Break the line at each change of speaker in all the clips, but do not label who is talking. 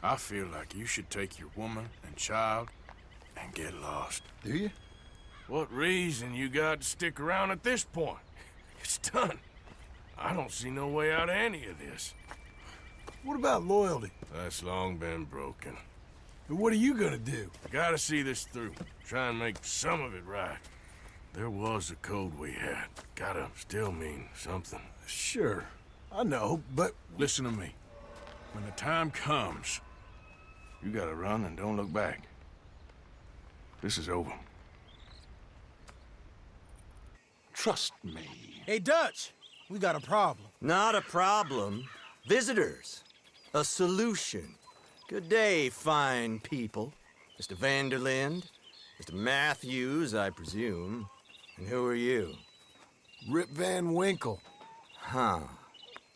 I feel like you should take your woman and child and get lost.
Do you?
What reason you got to stick around at this point? It's done. I don't see no way out of any of this.
What about loyalty?
That's long been broken.
And what are you gonna do?
I gotta see this through. Try and make some of it right. There was a code we had. Gotta still mean something.
Sure, I know, but...
Listen to me. When the time comes, you gotta run and don't look back. This is over.
Trust me.
Hey, Dutch, we got a problem.
Not a problem. Visitors. A solution. Good day, fine people. Mr. Vanderlind, Mr. Matthews, I presume. And who are you?
Rip Van Winkle.
Huh.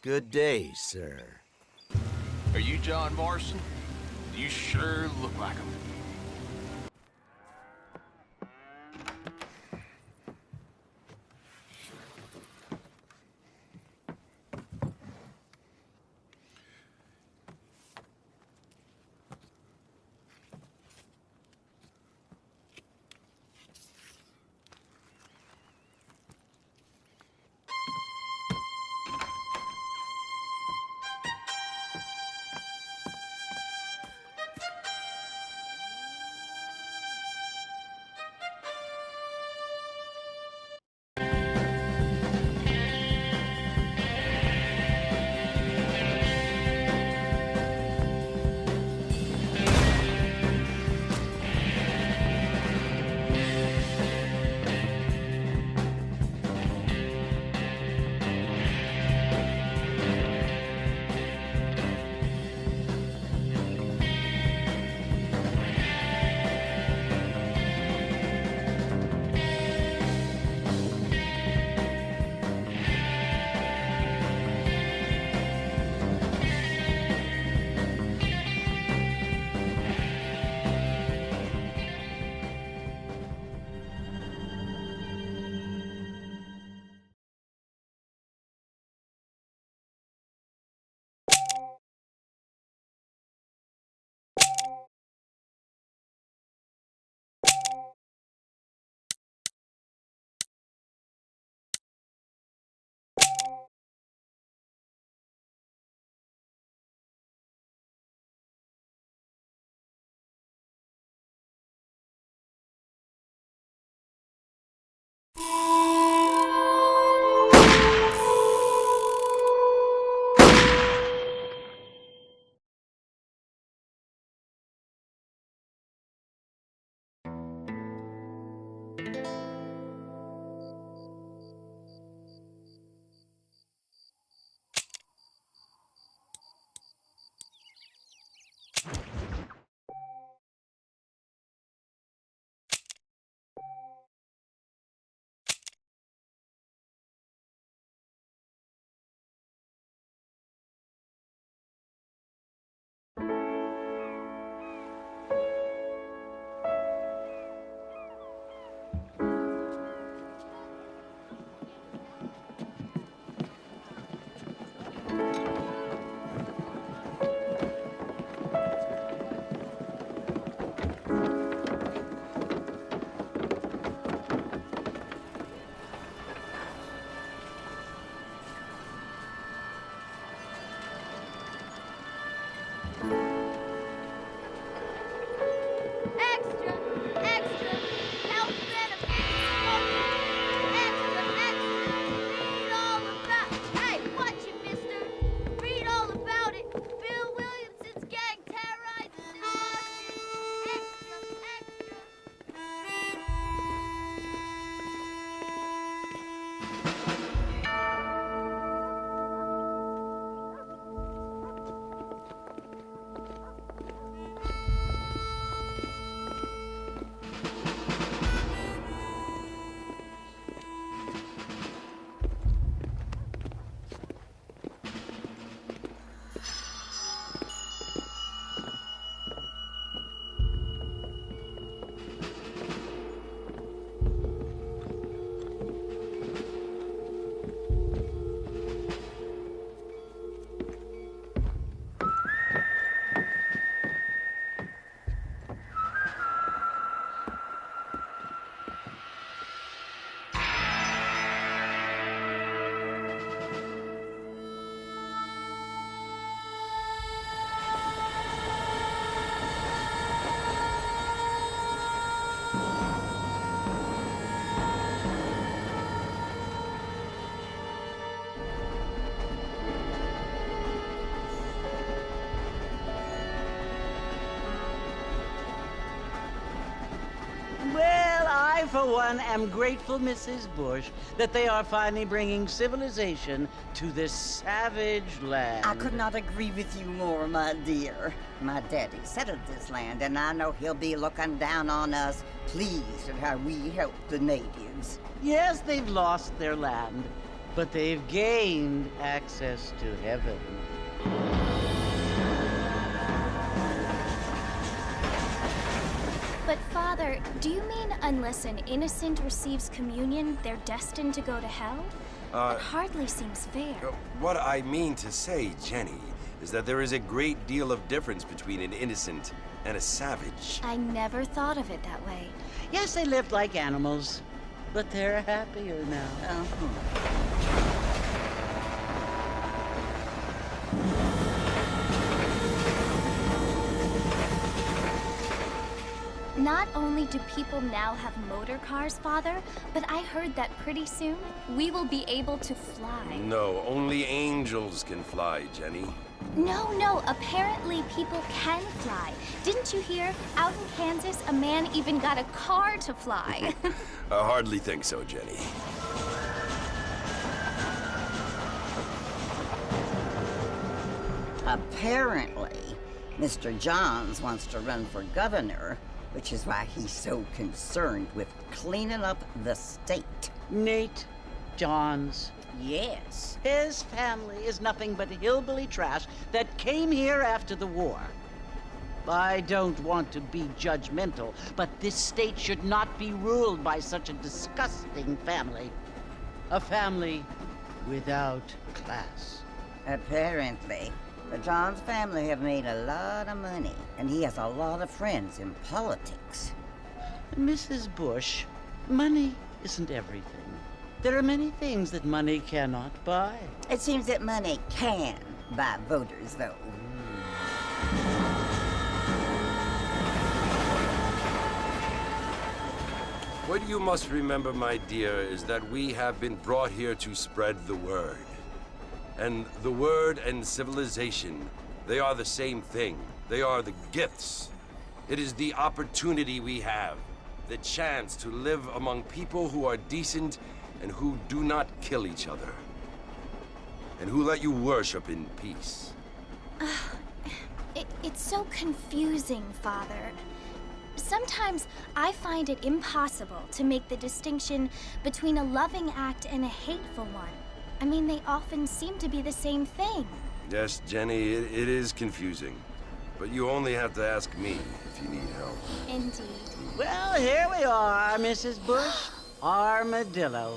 Good day, sir.
Are you John Morrison? You sure look like him.
for one, am grateful, Mrs. Bush, that they are finally bringing civilization to this savage land.
I could not agree with you more, my dear. My daddy settled this land, and I know he'll be looking down on us, pleased at how we help the natives.
Yes, they've lost their land, but they've gained access to heaven.
But Father, do you mean unless an innocent receives communion, they're destined to go to hell? That hardly seems fair.
What I mean to say, Jenny, is that there is a great deal of difference between an innocent and a savage.
I never thought of it that way.
Yes, they lived like animals, but they're happier now.
Not only do people now have motor cars, Father, but I heard that pretty soon we will be able to fly.
No, only angels can fly, Jenny.
No, apparently people can fly. Didn't you hear? Out in Kansas, a man even got a car to fly.
I hardly think so, Jenny.
Apparently, Mr. Johns wants to run for governor, which is why he's so concerned with cleaning up the state.
Nate Johns.
Yes.
His family is nothing but hillbilly trash that came here after the war. I don't want to be judgmental, but this state should not be ruled by such a disgusting family. A family without class.
Apparently. The Johns family have made a lot of money, and he has a lot of friends in politics.
Mrs. Bush, money isn't everything. There are many things that money cannot buy.
It seems that money can buy voters, though.
What you must remember, my dear, is that we have been brought here to spread the word. And the word and civilization, they are the same thing. They are the gifts. It is the opportunity we have, the chance to live among people who are decent and who do not kill each other, and who let you worship in peace.
It's so confusing, Father. Sometimes I find it impossible to make the distinction between a loving act and a hateful one. I mean, they often seem to be the same thing.
Yes, Jenny, it is confusing. But you only have to ask me if you need help.
Indeed.
Well, here we are, Mrs. Bush. Armadillo.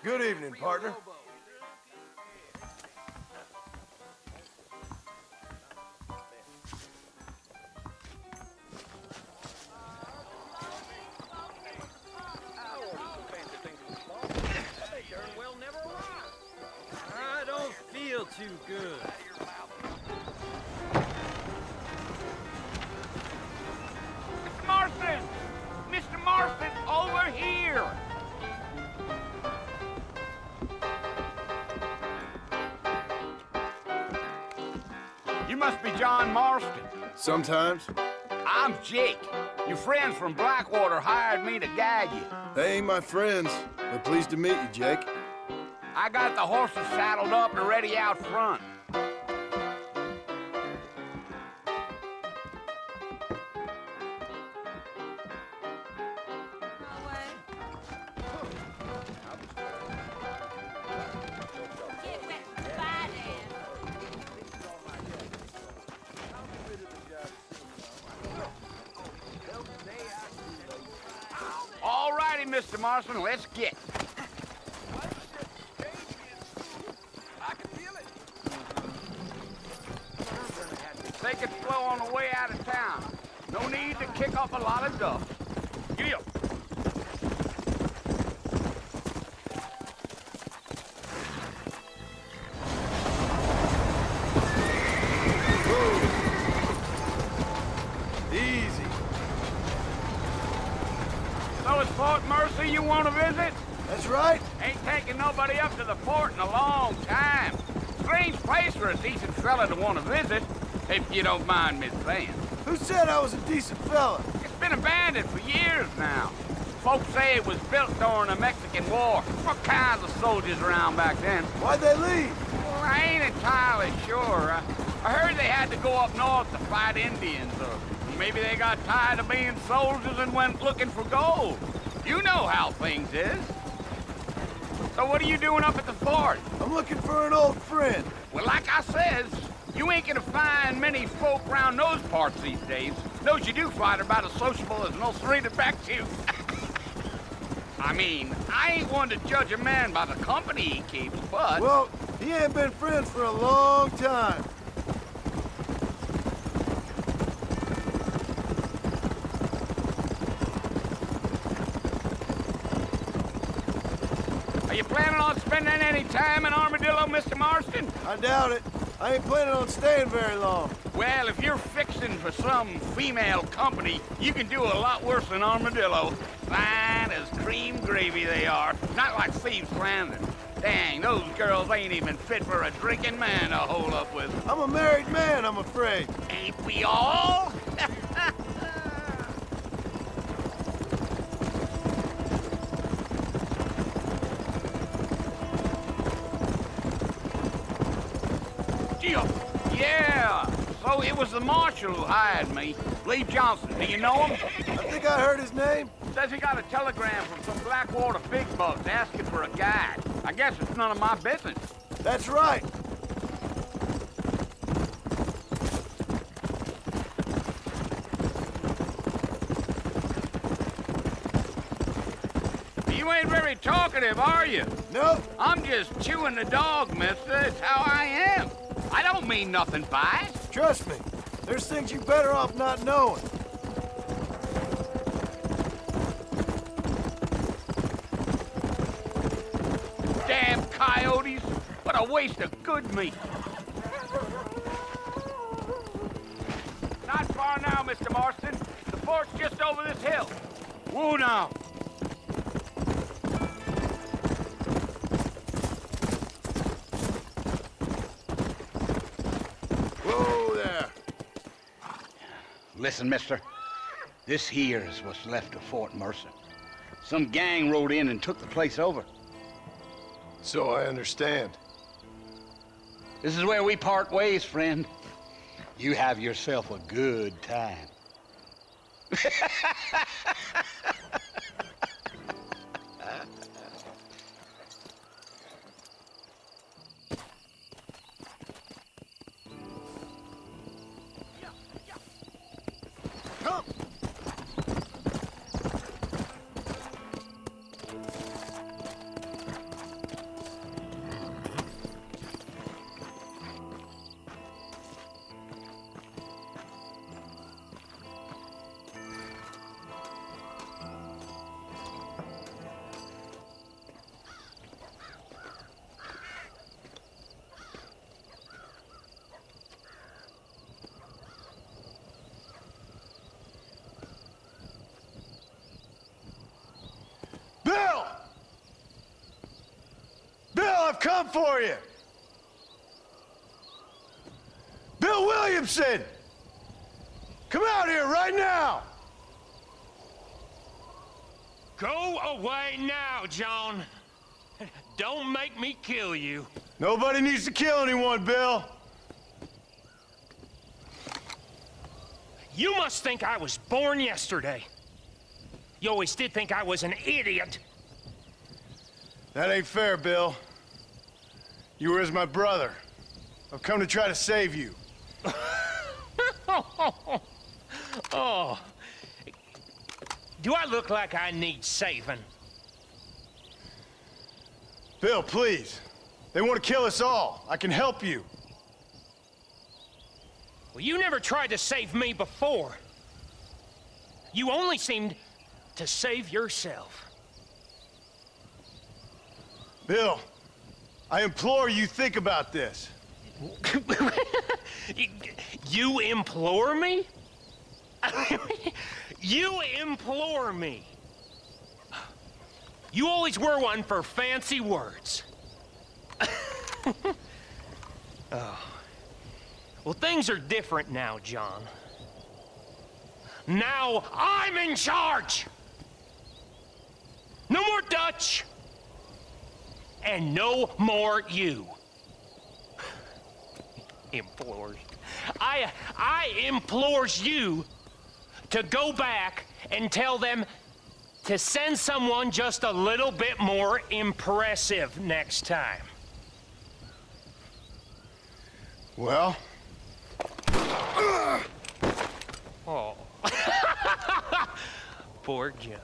Good evening, partner.
I don't feel too good.
Mr. Marston! Mr. Marston, over here! You must be John Marston.
Sometimes.
I'm Jake. Your friends from Blackwater hired me to guide you.
They ain't my friends, but pleased to meet you, Jake.
I got the horses saddled up and ready out front. All righty, Mr. Marston, let's get.
Take it slow on the way out of town. No need to kick up a lot of dust. Giddy up.
Easy.
So it's Fort Mercy you want to visit?
That's right.
Ain't taking nobody up to the fort in a long time. Strange place for a decent fella to want to visit, if you don't mind me saying.
Who said I was a decent fella?
It's been abandoned for years now. Folks say it was built during the Mexican War. What kinds of soldiers around back then?
Why'd they leave?
Well, I ain't entirely sure. I heard they had to go up north to fight Indians, or maybe they got tired of being soldiers and went looking for gold. You know how things is. So what are you doing up at the fort?
I'm looking for an old friend.
Well, like I says, you ain't gonna find many folk around those parts these days. Those you do find are about as sociable as no street at back to. I mean, I ain't one to judge a man by the company he keeps, but...
Well, he ain't been friends for a long time.
Are you planning on spending any time in Armadillo, Mr. Marston?
I doubt it. I ain't planning on staying very long.
Well, if you're fixing for some female company, you can do a lot worse than Armadillo. Fine as cream gravy they are. Not like Thieves' Landing. Dang, those girls ain't even fit for a drinking man to hold up with.
I'm a married man, I'm afraid.
Ain't we all? Yeah, so it was the marshal who hired me. Lee Johnson, do you know him?
I think I heard his name.
Says he got a telegram from some Blackwater big bugs asking for a guide. I guess it's none of my business.
That's right.
You ain't very talkative, are you?
Nope.
I'm just chewing the dog, mister. It's how I am. I don't mean nothing by it.
Trust me. There's things you better off not knowing.
Damn coyotes. What a waste of good meat. Not far now, Mr. Marston. The fort's just over this hill. Whoa now.
Whoa there.
Listen, mister. This here's what's left of Fort Mercer. Some gang rode in and took the place over.
So I understand.
This is where we part ways, friend. You have yourself a good time.
Come. Bill! Bill, I've come for you! Bill Williamson! Come out here right now!
Go away now, John. Don't make me kill you.
Nobody needs to kill anyone, Bill.
You must think I was born yesterday. You always did think I was an idiot.
That ain't fair, Bill. You were as my brother. I've come to try to save you.
Oh. Do I look like I need saving?
Bill, please. They want to kill us all. I can help you.
Well, you never tried to save me before. You only seemed to save yourself.
Bill, I implore you think about this.
You implore me? You implore me. You always were one for fancy words. Oh. Well, things are different now, John. Now I'm in charge! No more Dutch! And no more you. Implores. I implores you to go back and tell them to send someone just a little bit more impressive next time.
Well?
Oh. Poor John.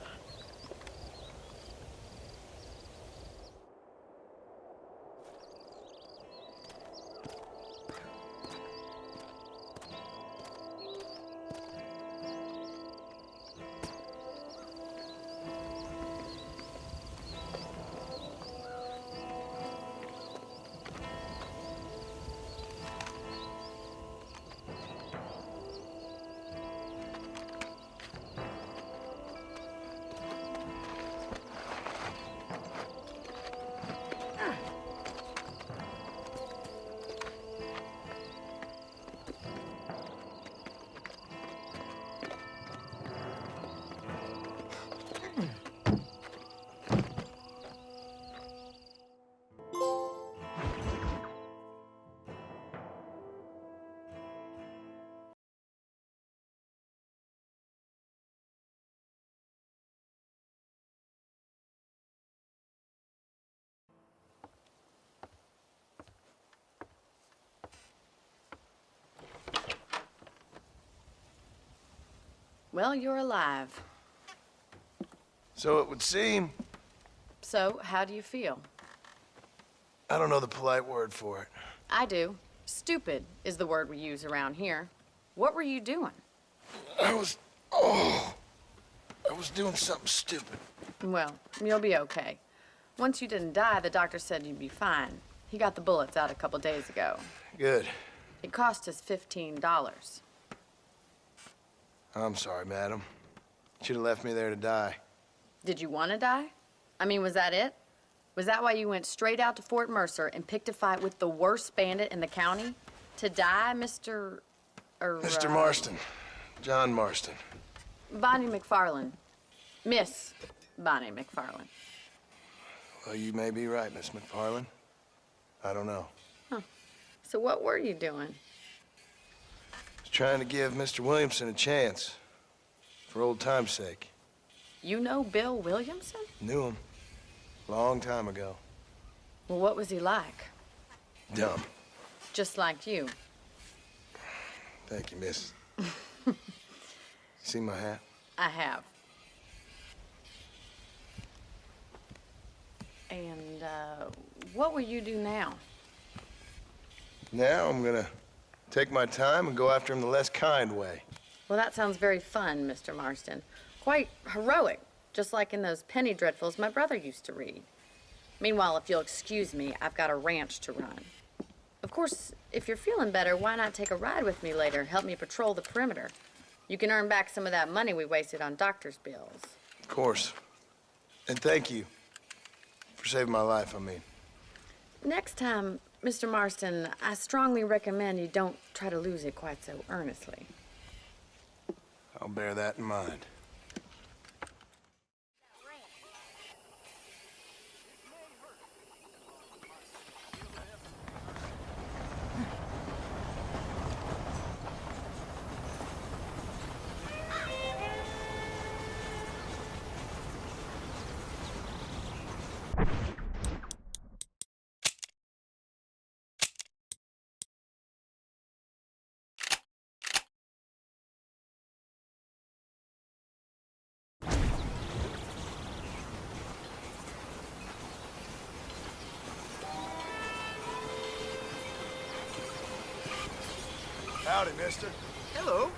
Well, you're alive.
So it would seem.
So, how do you feel?
I don't know the polite word for it.
I do. Stupid is the word we use around here. What were you doing?
I was doing something stupid.
Well, you'll be okay. Once you didn't die, the doctor said you'd be fine. He got the bullets out a couple days ago.
Good.
It cost us $15.
I'm sorry, madam. Should have left me there to die.
Did you want to die? I mean, was that it? Was that why you went straight out to Fort Mercer and picked a fight with the worst bandit in the county? To die, Mr.
Mr. Marston. John Marston.
Bonnie McFarland. Miss Bonnie McFarland.
Well, you may be right, Miss McFarland. I don't know.
Huh. So what were you doing?
Trying to give Mr. Williamson a chance. For old time's sake.
You know Bill Williamson?
Knew him. Long time ago.
Well, what was he like?
Dumb.
Just like you.
Thank you, miss. See my hat?
I have. And, what will you do now?
Now I'm gonna take my time and go after him the less kind way.
Well, that sounds very fun, Mr. Marston. Quite heroic, just like in those penny dreadfuls my brother used to read. Meanwhile, if you'll excuse me, I've got a ranch to run. Of course, if you're feeling better, why not take a ride with me later? Help me patrol the perimeter. You can earn back some of that money we wasted on doctor's bills.
Of course. And thank you for saving my life, I mean.
Next time, Mr. Marston, I strongly recommend you don't try to lose it quite so earnestly.
I'll bear that in mind. Howdy, mister.
Hello.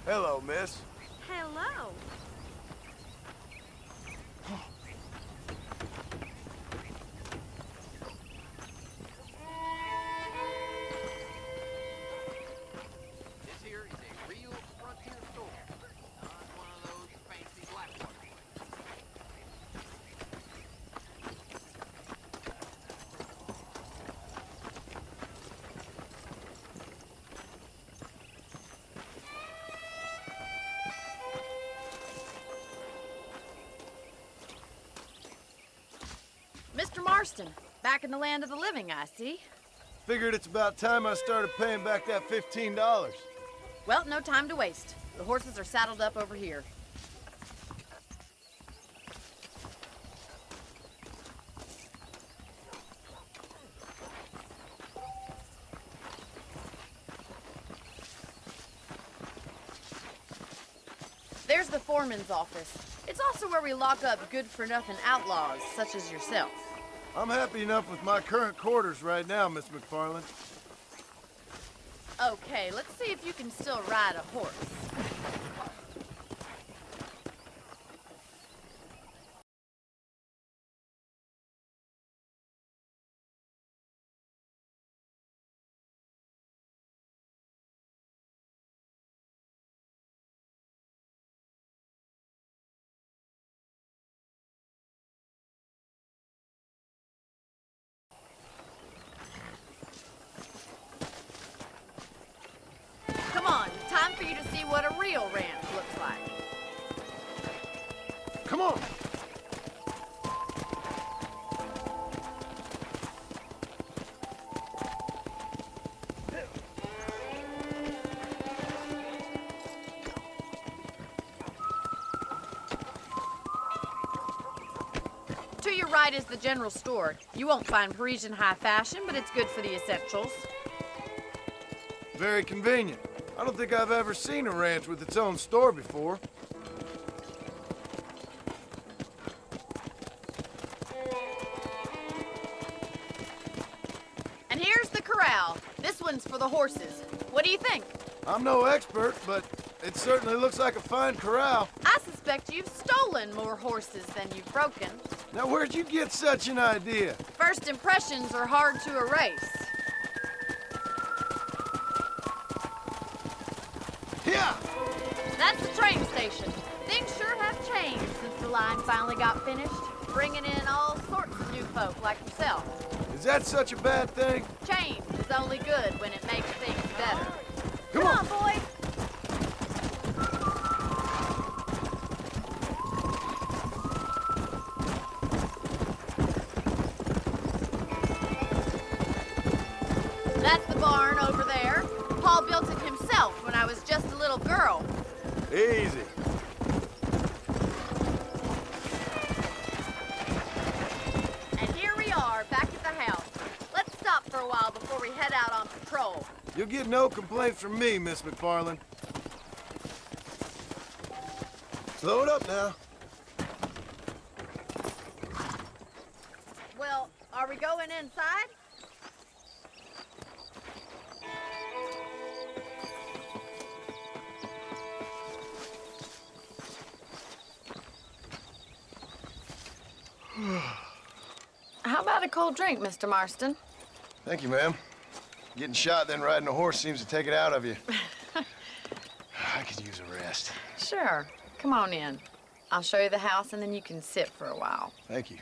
Hello, miss.
Hello.
This here is a real frontier store, not one of those fancy Blackwater places.
Mr. Marston, back in the land of the living, I see.
Figured it's about time I started paying back that $15.
Well, no time to waste. The horses are saddled up over here. There's the foreman's office. It's also where we lock up good-for-nothing outlaws, such as yourself.
I'm happy enough with my current quarters right now, Miss McFarland.
Okay, let's see if you can still ride a horse. Come on, time for you to see what a real ranch looks like.
Come on!
To your right is the general store. You won't find Parisian high fashion, but it's good for the essentials.
Very convenient. I don't think I've ever seen a ranch with its own store before.
And here's the corral. This one's for the horses. What do you think?
I'm no expert, but it certainly looks like a fine corral.
I suspect you've stolen more horses than you've broken.
Now, where'd you get such an idea?
First impressions are hard to erase.
Yeah!
That's the train station. Things sure have changed since the line finally got finished, bringing in all sorts of new folk like yourself.
Is that such a bad thing?
Change is only good when it makes things better.
Come on,
boy! That's the barn over there. Paul built it himself when I was just a little girl.
Easy.
And here we are, back at the house. Let's stop for a while before we head out on patrol.
You'll get no complaints from me, Miss McFarland. Slow it up now.
Well, are we going inside? How about a cold drink, Mr. Marston?
Thank you, ma'am. Getting shot, then riding a horse seems to take it out of you. I could use a rest.
Sure. Come on in. I'll show you the house, and then you can sit for a while.
Thank you.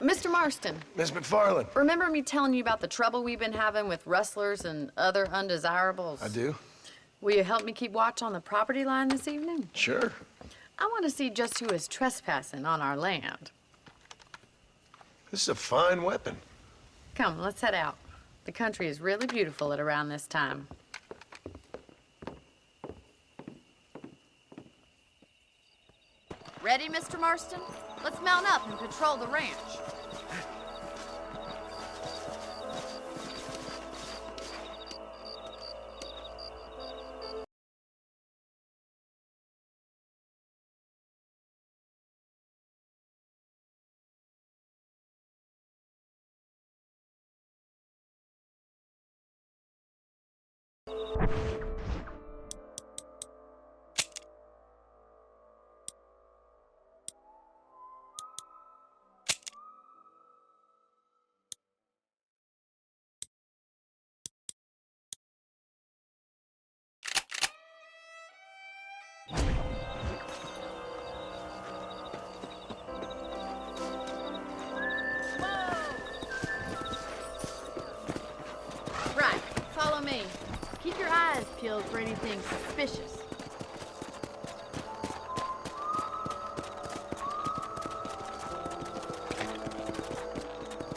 Mr. Marston,
Miss McFarland.
remember me telling you about the trouble we've been having with rustlers and other undesirables?
I do.
Will you help me keep watch on the property line this evening?
Sure.
I want to see just who is trespassing on our land.
This is a fine weapon.
Come, let's head out. The country is really beautiful at around this time. Ready, Mr. Marston? Let's mount up and patrol the ranch. Right, follow me. Keep your eyes peeled for anything suspicious.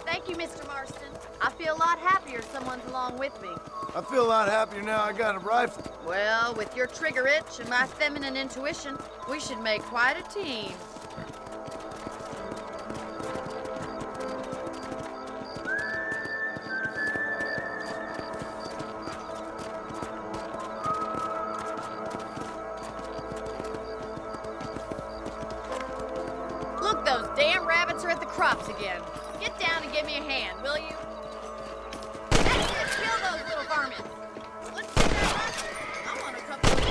Thank you, Mr. Marston. I feel a lot happier someone's along with me.
I feel a lot happier now I got a rifle.
Well, with your trigger itch and my feminine intuition, we should make quite a team. Look, those damn rabbits are at the crops again. Get down and give me a hand, will you? Let's kill those little varmints. Let's see that rifle. I want a couple of these.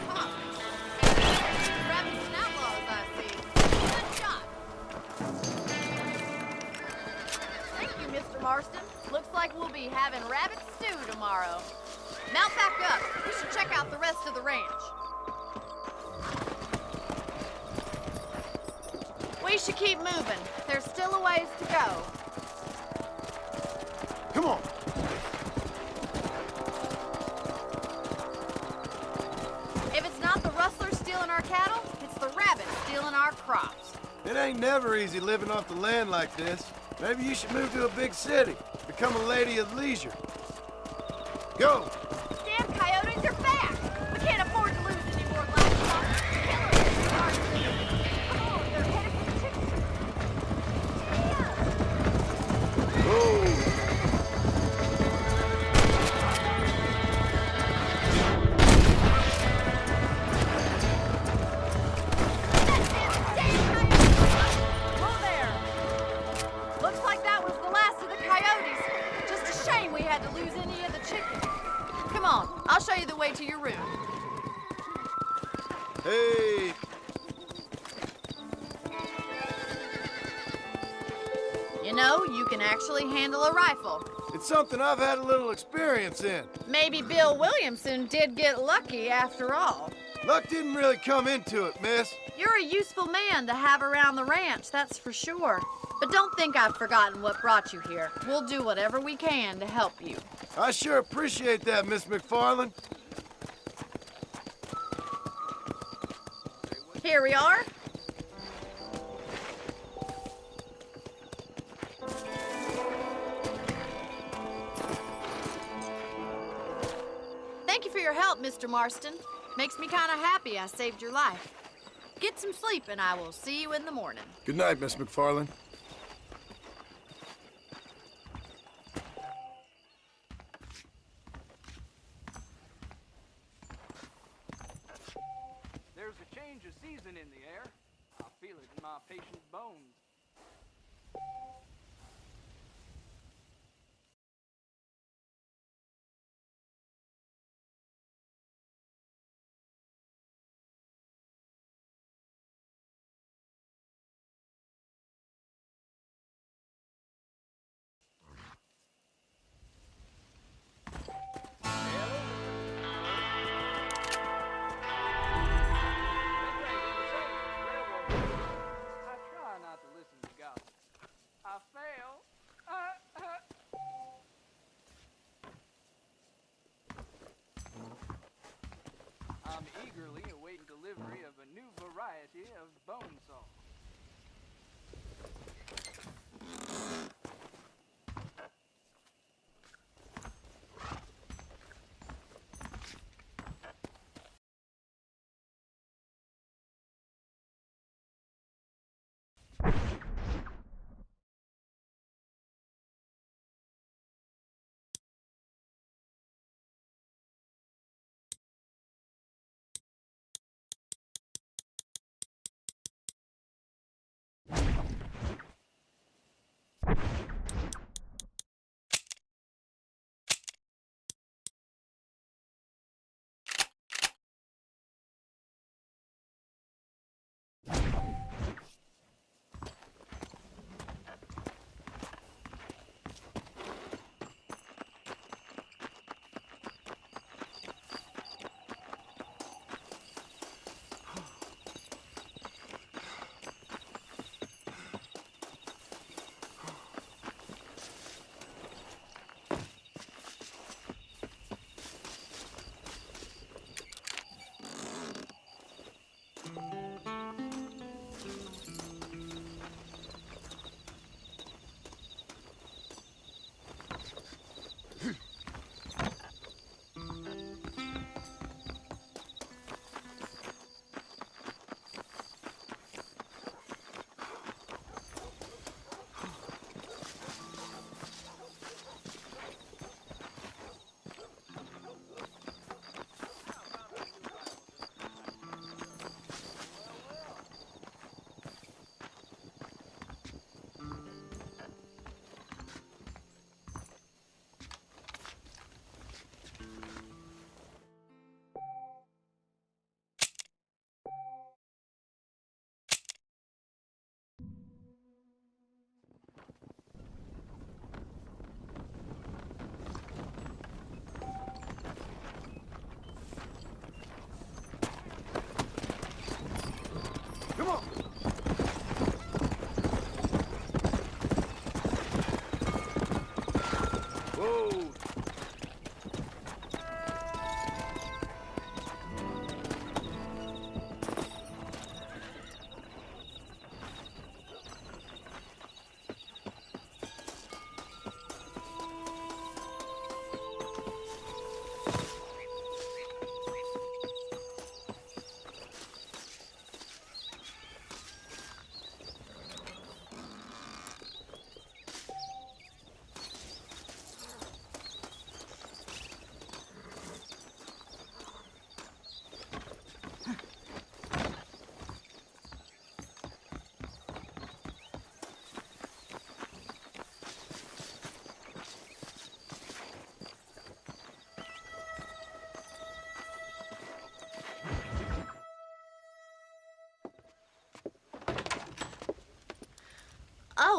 Come on. Rabbits and outlaws, I see. Good shot. Thank you, Mr. Marston. Looks like we'll be having rabbit stew tomorrow. Mount back up. We should check out the rest of the ranch. We should keep moving. There's still a ways to go.
Come on.
If it's not the rustlers stealing our cattle, it's the rabbits stealing our crops.
It ain't never easy living off the land like this. Maybe you should move to a big city. Become a lady of leisure. Go!
Damn coyotes are back! We can't afford to lose any more livestock. Kill them, Mr. Marston. Come on, they're headed for the chicken coop.
Oh!
Whoa there! Looks like that was the last of the coyotes. Just a shame we had to lose any of the chickens. Come on, I'll show you the way to your room.
Hey!
You know, you can actually handle a rifle.
It's something I've had a little experience in.
Maybe Bill Williamson did get lucky after all.
Luck didn't really come into it, miss.
You're a useful man to have around the ranch, that's for sure. But don't think I've forgotten what brought you here. We'll do whatever we can to help you.
I sure appreciate that, Miss McFarland.
Here we are. Thank you for your help, Mr. Marston. Makes me kind of happy I saved your life. Get some sleep and I will see you in the morning.
Good night, Miss McFarland.
There's a change of season in the air. I feel it in my patient's bones. I'm eagerly awaiting delivery of a new variety of bone saw.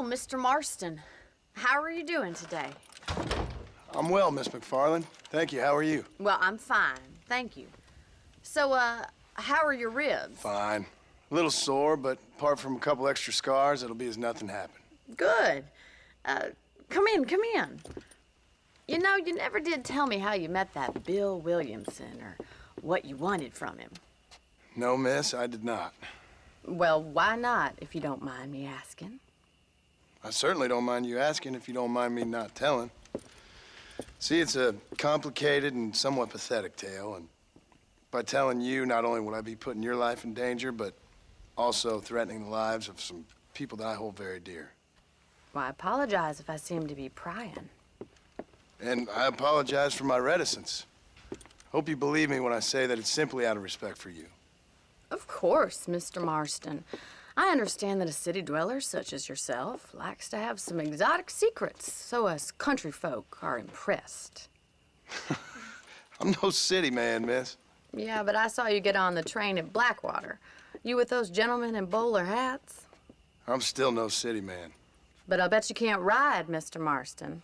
Oh, Mr. Marston. How are you doing today?
I'm well, Miss McFarland. Thank you. How are you?
Well, I'm fine. Thank you. So, how are your ribs?
Fine. A little sore, but apart from a couple extra scars, it'll be as nothing happened.
Good. Come in, come in. You know, you never did tell me how you met that Bill Williamson or what you wanted from him.
No, miss, I did not.
Well, why not, if you don't mind me asking?
I certainly don't mind you asking if you don't mind me not telling. See, it's a complicated and somewhat pathetic tale, and by telling you, not only would I be putting your life in danger, but also threatening the lives of some people that I hold very dear.
Well, I apologize if I seem to be prying.
And I apologize for my reticence. Hope you believe me when I say that it's simply out of respect for you.
Of course, Mr. Marston. I understand that a city dweller such as yourself likes to have some exotic secrets, so us country folk are impressed.
I'm no city man, miss.
Yeah, but I saw you get on the train at Blackwater. You with those gentlemen in bowler hats?
I'm still no city man.
But I'll bet you can't ride, Mr. Marston.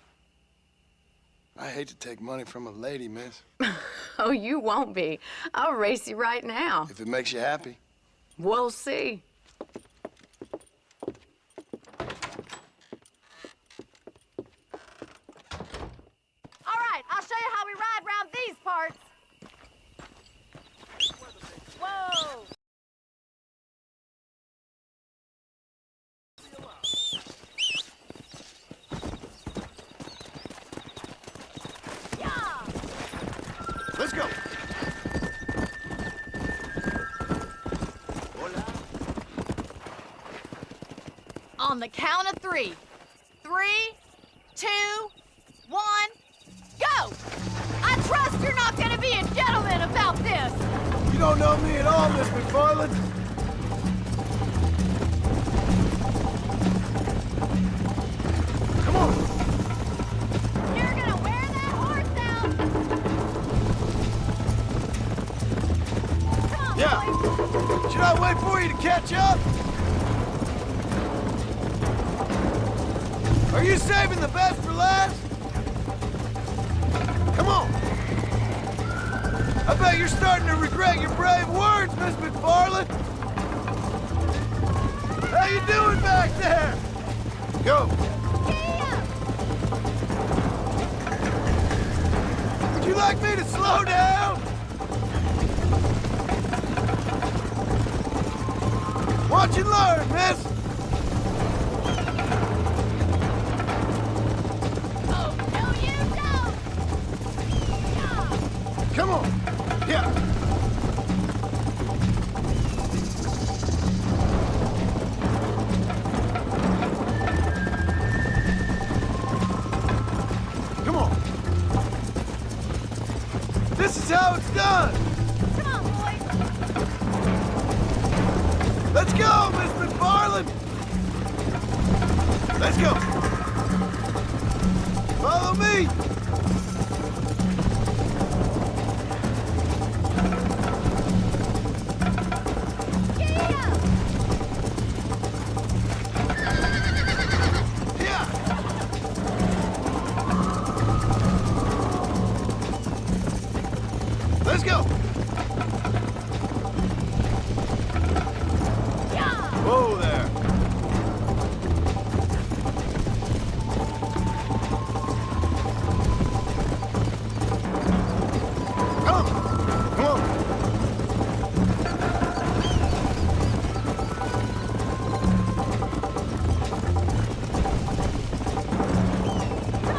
I hate to take money from a lady, miss.
Oh, you won't be. I'll race you right now.
If it makes you happy.
We'll see.
All right, I'll show you how we ride round these parts. Whoa!
Let's go.
On the count of 3. 3, 2, 1, go! I trust you're not gonna be a gentleman about this.
You don't know me at all, Miss McFarland. Come on.
You're gonna wear that horse out. Come on,
Yeah.
boys.
Should I wait for you to catch up? Are you saving the best for last? Come on. I bet you're starting to regret your brave words, Miss McFarland. How you doing back there? Go. Would you like me to slow down? Watch and learn, miss.
Oh, no, you don't.
Come on. Yeah. Come on. This is how it's done.
Come on, boys.
Let's go, Miss McFarland. Let's go. Follow me. Yeah. Let's go. Whoa there. Come on.
Come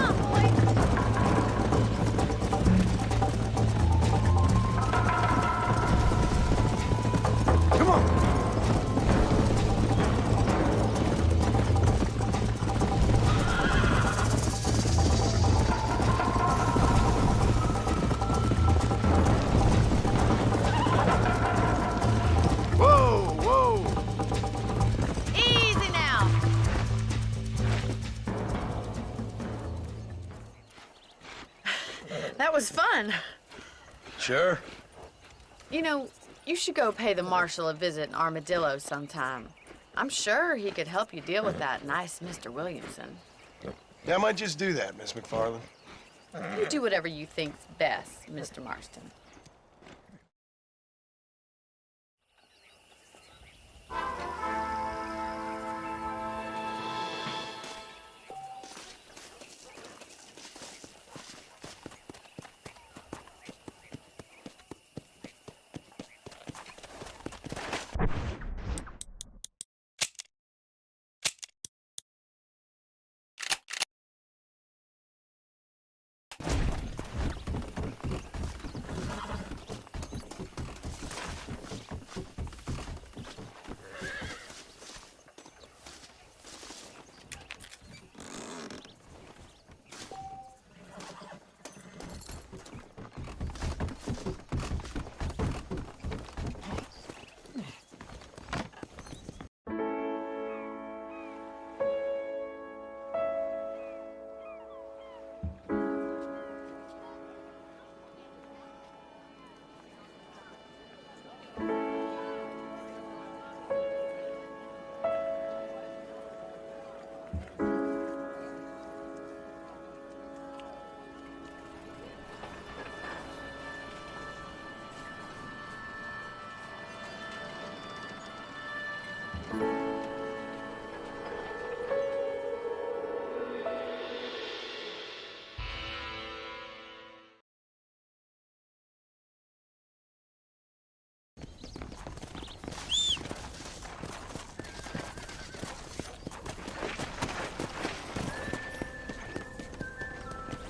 on, boys.
Come on. Whoa, whoa.
Easy now.
That was fun.
Sure.
You know, you should go pay the marshal a visit in Armadillo sometime. I'm sure he could help you deal with that nice Mr. Williamson.
Yeah, I might just do that, Miss McFarland.
You do whatever you think's best, Mr. Marston.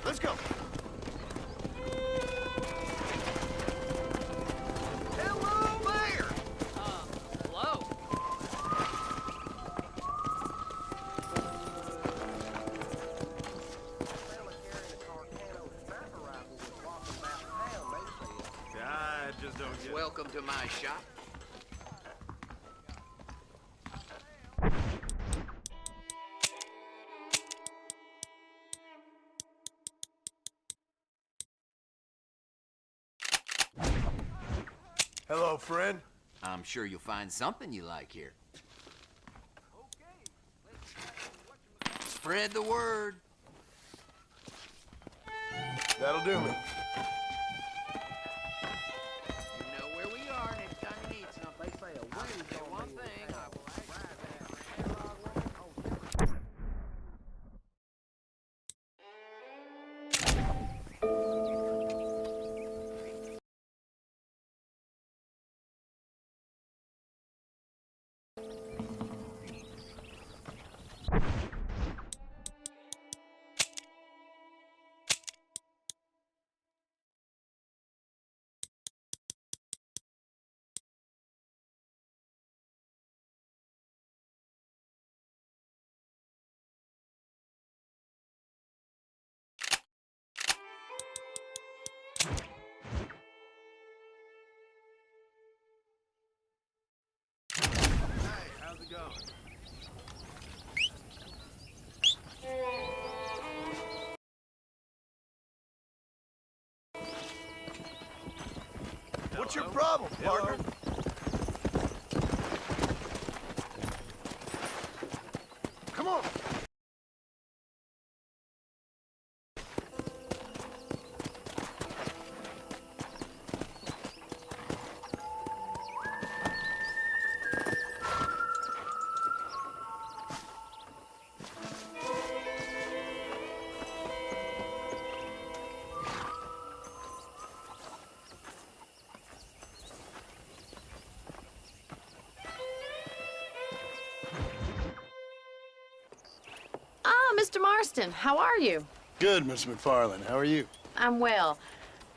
Let's go.
Hello there! Hello?
I just don't get it.
Welcome to my shop.
Hello, friend.
I'm sure you'll find something you like here. Spread the word.
That'll do me.
You know where we are next time you need something. They say a way one thing. I will
How's it going? What's your problem, partner? Come on.
Mr. Marston, how are you?
Good, Miss McFarland. How are you?
I'm well.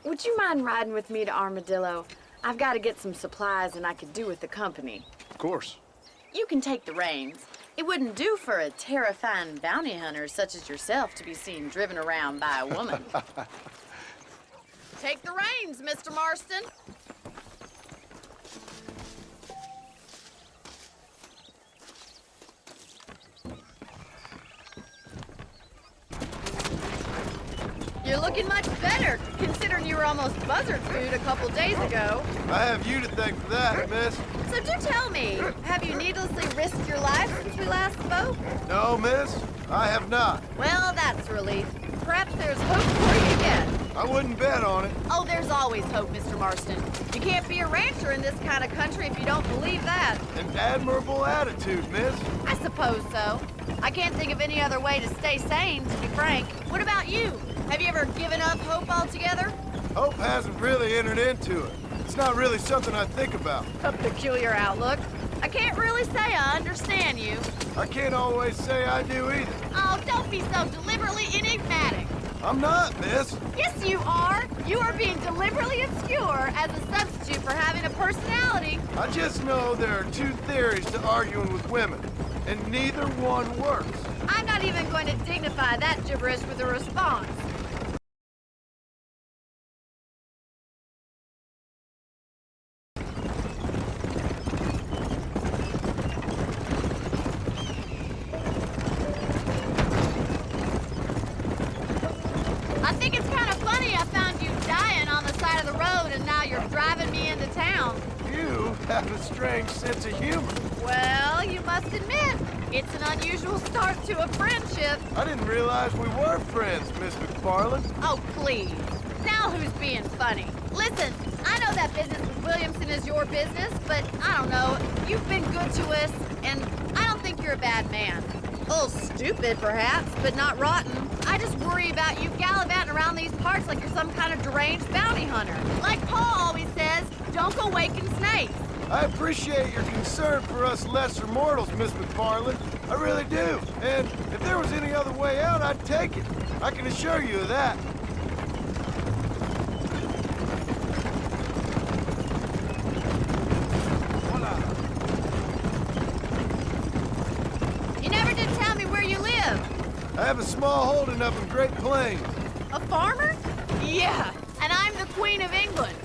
Would you mind riding with me to Armadillo? I've got to get some supplies and I could do with the company.
Of course.
You can take the reins. It wouldn't do for a terrifying bounty hunter such as yourself to be seen driven around by a woman. Take the reins, Mr. Marston.
You're looking much better, considering you were almost buzzard food a couple days ago.
I have you to thank for that, miss.
So do tell me, have you needlessly risked your life since we last spoke?
No, miss, I have not.
Well, that's a relief. Perhaps there's hope for you yet.
I wouldn't bet on it.
Oh, there's always hope, Mr. Marston. You can't be a rancher in this kind of country if you don't believe that.
An admirable attitude, miss.
I suppose so. I can't think of any other way to stay sane, to be frank. What about you? Have you ever given up hope altogether?
Hope hasn't really entered into it. It's not really something I think about.
A peculiar outlook. I can't really say I understand you.
I can't always say I do either.
Oh, don't be so deliberately enigmatic.
I'm not, miss.
Yes, you are. You are being deliberately obscure as a substitute for having a personality.
I just know there are two theories to arguing with women, and neither one works.
I'm not even going to dignify that gibberish with a response. I think it's kind of funny I found you dying on the side of the road and now you're driving me into town.
You have a strange sense of humor.
Well, you must admit, it's an unusual start to a friendship.
I didn't realize we were friends, Miss McFarland.
Oh, please. Now who's being funny? Listen, I know that business with Williamson is your business, but I don't know. You've been good to us, and I don't think you're a bad man. A little stupid, perhaps, but not rotten. I just worry about you gallivanting around these parts like you're some kind of deranged bounty hunter. Like Paul always says, don't go waking snakes.
I appreciate your concern for us lesser mortals, Miss McFarland. I really do. And if there was any other way out, I'd take it. I can assure you of that.
You never did tell me where you live.
I have a small holding up in Great Plains.
A farmer? Yeah, and I'm the Queen of England.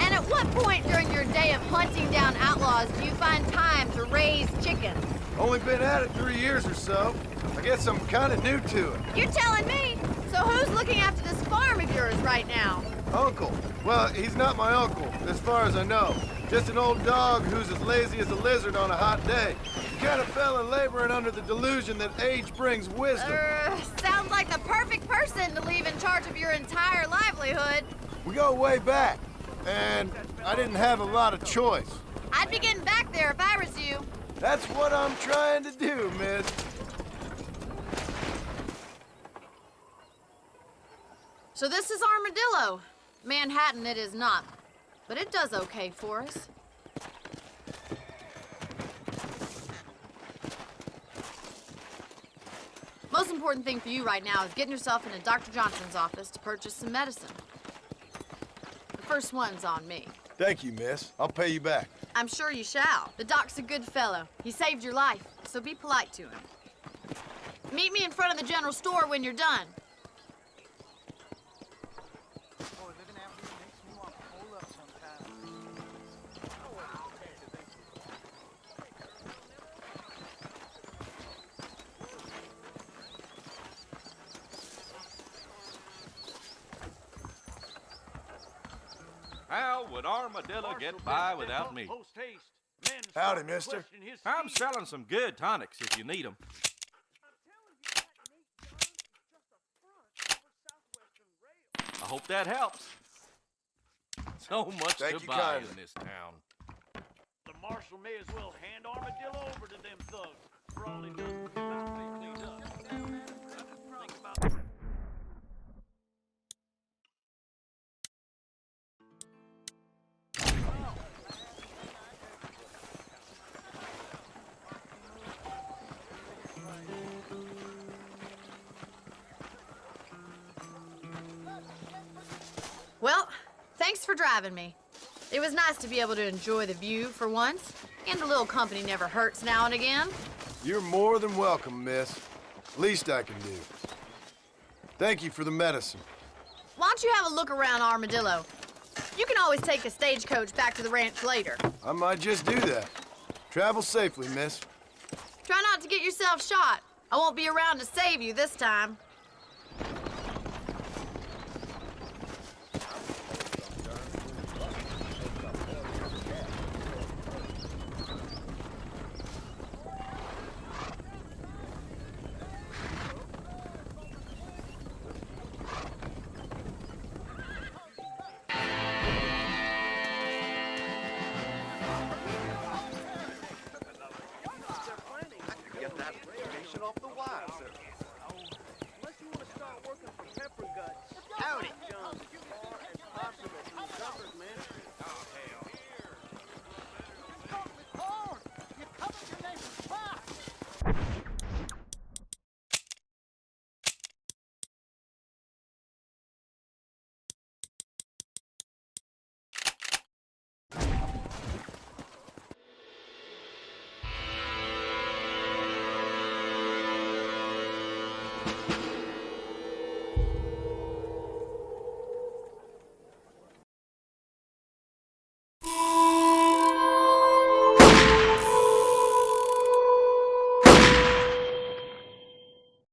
And at what point during your day of hunting down outlaws do you find time to raise chickens?
Only been at it 3 years or so. I guess I'm kind of new to it.
You're telling me? So who's looking after this farm of yours right now?
Uncle. Well, he's not my uncle, as far as I know. Just an old dog who's as lazy as a lizard on a hot day. The kind of fella laboring under the delusion that age brings wisdom.
Sounds like the perfect person to leave in charge of your entire livelihood.
We go way back, and I didn't have a lot of choice.
I'd be getting back there if I was you.
That's what I'm trying to do, miss.
So this is Armadillo. Manhattan it is not, but it does okay for us. Most important thing for you right now is getting yourself into Dr. Johnson's office to purchase some medicine. The first one's on me.
Thank you, miss. I'll pay you back.
I'm sure you shall. The doc's a good fellow. He saved your life, so be polite to him. Meet me in front of the general store when you're done.
How would Armadillo get by without me?
Howdy, mister.
I'm selling some good tonics if you need them. I hope that helps. So much to buy in this town.
The marshal may as well hand Armadillo over to them thugs. For all he does is get his face cleaned up. Think about
Well, thanks for driving me. It was nice to be able to enjoy the view for once, and a little company never hurts now and again.
You're more than welcome, miss. Least I can do. Thank you for the medicine.
Why don't you have a look around Armadillo? You can always take a stagecoach back to the ranch later.
I might just do that. Travel safely, miss.
Try not to get yourself shot. I won't be around to save you this time.